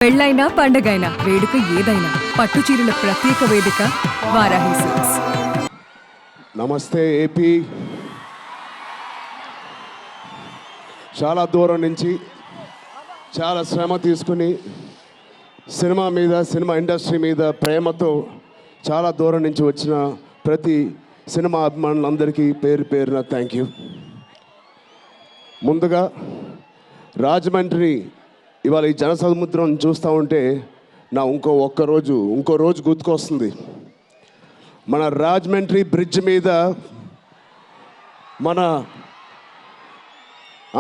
పెళ్ళైనా పండగైనా వేడుక ఏదైనా పట్టు చీరల ప్రత్యేక వేదిక వారాహి సిల్క్స్. నమస్తే ఏపీ. చాలా దూరం నుంచి చాలా శ్రమ తీసుకుని సినిమా ఇండస్ట్రీ మీద ప్రేమతో చాలా దూరం నుంచి వచ్చిన ప్రతి సినిమా అభిమానులందరికీ పేరు పేరున థ్యాంక్ యూ. ముందుగా రాజమండ్రి ఇవాళ ఈ జనసముద్రం చూస్తూ ఉంటే నా ఇంకో రోజు గుర్తుకొస్తుంది. మన రాజమండ్రి బ్రిడ్జ్ మీద మన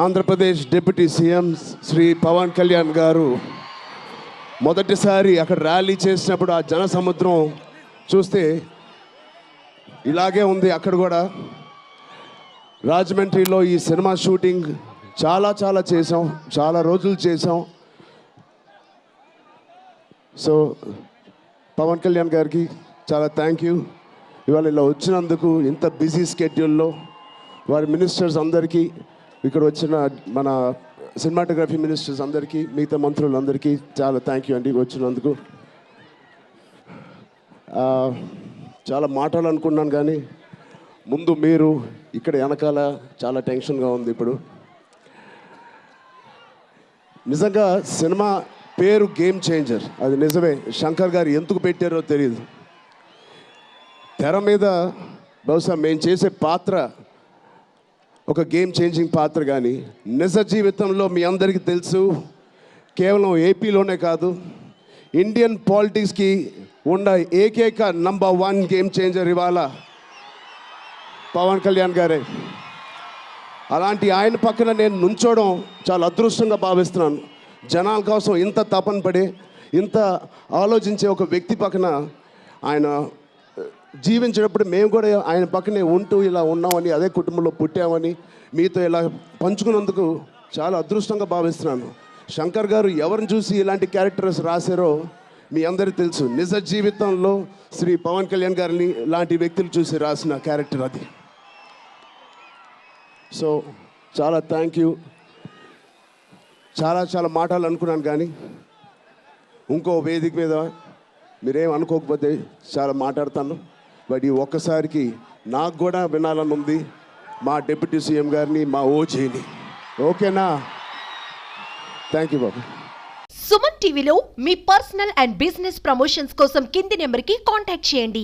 ఆంధ్రప్రదేశ్ డిప్యూటీ సీఎం శ్రీ పవన్ కళ్యాణ్ గారు మొదటిసారి అక్కడ ర్యాలీ చేసినప్పుడు ఆ జనసముద్రం చూస్తే ఇలాగే ఉంది. అక్కడ కూడా రాజమండ్రిలో ఈ సినిమా షూటింగ్ చాలా చేసాం, చాలా రోజులు చేసాం. సో పవన్ కళ్యాణ్ గారికి చాలా థ్యాంక్ యూ. ఇవాళ ఇలా వచ్చినందుకు ఇంత బిజీ స్కెడ్యూల్లో వారి మినిస్టర్స్ అందరికీ, ఇక్కడ వచ్చిన మన సినిమాటోగ్రఫీ మినిస్టర్స్ అందరికీ, మిగతా మంత్రులందరికీ చాలా థ్యాంక్ యూ అండి వచ్చినందుకు. చాలా మాట్లాడాలనుకున్నాను కానీ ముందు మీరు ఇక్కడ వెనకాల చాలా టెన్షన్గా ఉంది. ఇప్పుడు నిజంగా సినిమా పేరు గేమ్ చేంజర్, అది నిజమే. శంకర్ గారు ఎందుకు పెట్టారో తెలియదు. తెర మీద బహుశా మేము చేసే పాత్ర ఒక గేమ్ చేంజింగ్ పాత్ర, కానీ నిజ జీవితంలో మీ అందరికీ తెలుసు, కేవలం ఏపీలోనే కాదు ఇండియన్ పాలిటిక్స్కి ఉన్న ఏకైక నంబర్ 1 గేమ్ చేంజర్ ఇవాళ పవన్ కళ్యాణ్ గారే. అలాంటి ఆయన పక్కన నేను నుంచోవడం చాలా అదృష్టంగా భావిస్తున్నాను. జనాల కోసం ఇంత తపన పడే, ఇంత ఆలోచించే ఒక వ్యక్తి పక్కన ఆయన జీవించేటప్పుడు మేము కూడా ఆయన పక్కనే ఉంటూ ఇలా ఉన్నామని, అదే కుటుంబంలో పుట్టామని మీతో ఇలా పంచుకున్నందుకు చాలా అదృష్టంగా భావిస్తున్నాను. శంకర్ గారు ఎవరిని చూసి ఇలాంటి క్యారెక్టర్స్ రాశారో మీ అందరికీ తెలుసు. నిజ జీవితంలో శ్రీ పవన్ కళ్యాణ్ గారిని లాంటి వ్యక్తులు చూసి రాసిన క్యారెక్టర్ అది. సో చాలా థ్యాంక్ యూ. చాలా మాట్లాడాలనుకున్నాను కానీ ఇంకో వేదిక మీద మీరేం అనుకోకపోతే చాలా మాట్లాడతాను. బట్ ఈ ఒక్కసారికి నాకు కూడా వినాలని ఉంది మా డిప్యూటీ సీఎం గారిని, మా ఓజీని. ఓకేనా? థ్యాంక్ యూ బాబు. సుమన్ టీవీలో మీ పర్సనల్ అండ్ బిజినెస్ ప్రమోషన్స్ కోసం కింది నెంబర్కి కాంటాక్ట్ చేయండి.